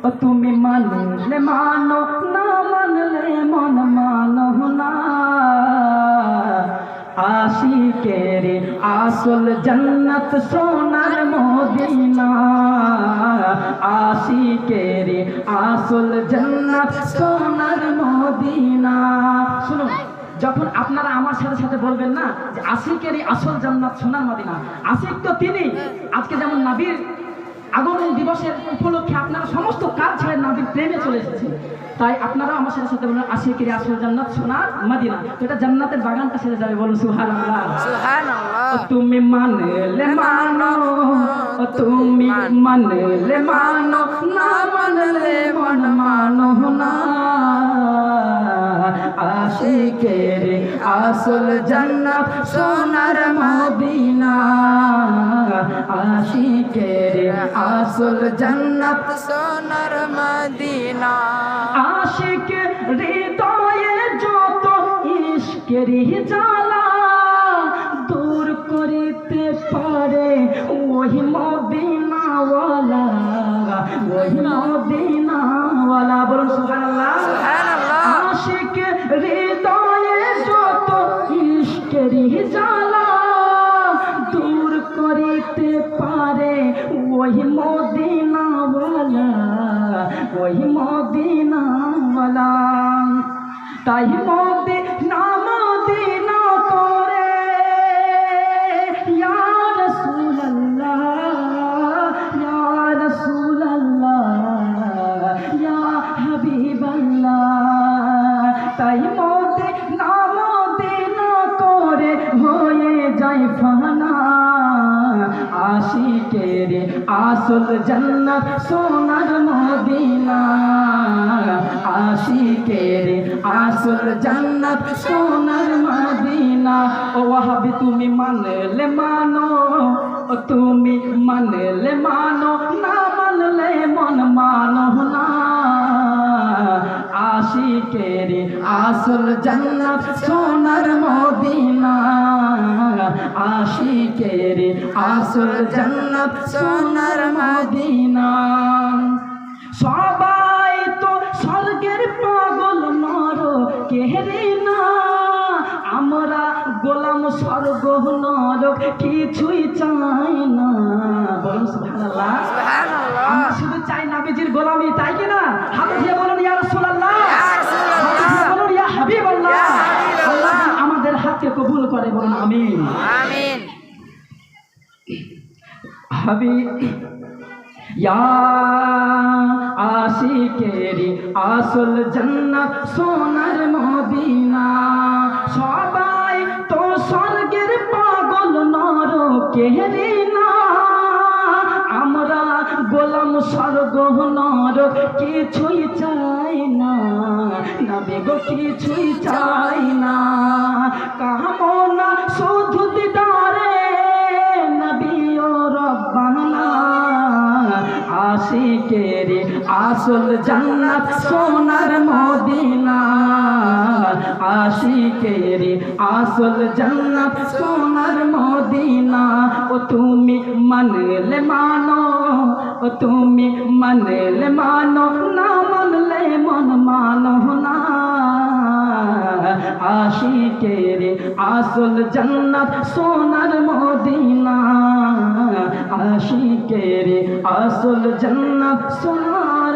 ও তুমি মানলে মানো, না মানলে মন মানো না। আশিকের আসল জান্নাত সোনার মদিনা, আশিকের আসল জান্নাত সোনার মদিনা। শুনুন, যখন আপনারা আমার সাথে সাথে বলবেন না যে আশিকেরই আসল জান্নাত সোনার মদিনা, আশিক তো তিনি। আজকে যেমন নবীর আগমন দিবসের উপলক্ষে আপনারা সমস্ত কাজ ছেড়ে নবীর প্রেমে চলে এসেছেন, তাই আপনারা আমার সাথে সাথে বলুন আশিকেরই আসল জান্নাত সোনার মদিনা। তো এটা জান্নাতের বাগানটা সেরে যাবে, বলুন সুবহানাল্লাহ। সুবহানাল্লাহ। তুমি মানলে মানো, তুমি মানলে মানো, না মানলে মন মানো না। আশিকের আসল জান্নাত সোনার মদিনা, আশিকের আসল জান্নাত সোনার মদিনা। আশিক হৃদয়ে যত ইশকেরি জ্বালা দূর করিতে পারে ওই মদিনাওয়ালা, ওই মদিনাওয়ালা, বলুন সুবহানাল্লাহ। সুবহানাল্লাহ। আশিক হৃদয়ে যত ইশকেরি জ্বালা দূর করিতে পারে ওই মদিনাওয়ালা, ওই মদিনাওয়ালা। তাই মদিনা মদিনা করে ইয়া রাসূলুল্লাহ, ইয়া রাসূলুল্লাহ, ইয়া হাবিবাল্লাহ। তাই মদিনা মদিনা করে হয়ে যায় ফানা, আশিকের আসল জান্নাত সোনার মদিনা, আশিকের আসল জান্নাত সোনার মদিনা। ও ওয়াহাবি তুমি মানলে মানো, ও তুমি মানলে মানো, না মানলে মন মানো না। আশিকের আসল জান্নাত সোনার মদিনা, আশিকের আসল জান্নাত সোনার মদিনা। সবাই তো স্বর্গের পাগল নর কেহরে না, আমরা গোলাম স্বর্গ নরক কিছুই চাই না, বলুন সুবহানাল্লাহ। সুবহানাল্লাহ। আমরা শুধু চাই নবীজির গোলামি, তাই কি না? হাত দিয়ে বলুন ইয়া রাসূলুল্লাহ, ইয়া রাসূলুল্লাহ। হাত দিয়ে বলুন ইয়া হাবিবাল্লাহ। ইয়া হাবিবাল্লাহ। আল্লাহ আমাদের হাতকে কবুল করে, বলুন আমিন। আমিন। হাবিব ইয়া আশিকেরি আসল জান্নাত সোনার মদিনা। সবাই তো স্বর্গের পাগল নরকেরি না, আমরা গোলাম স্বর্গ নরক কিছুই চাই না, নবী গো কিছুই চাই না। কামনা শুধু দিদারে নবী ও রব্বানা, আশিকের আসল জান্নাত সোনার মদিনা, আশিকের আসল জান্নাত সোনার মদিনা। ও তুমি মানলে মানো, ও তুমি মানলে মানো, না মানলে মন মানো না। আশিকের আসল জান্নাত সোনার মদিনা, আশিকের আসল জান্নাত সোনার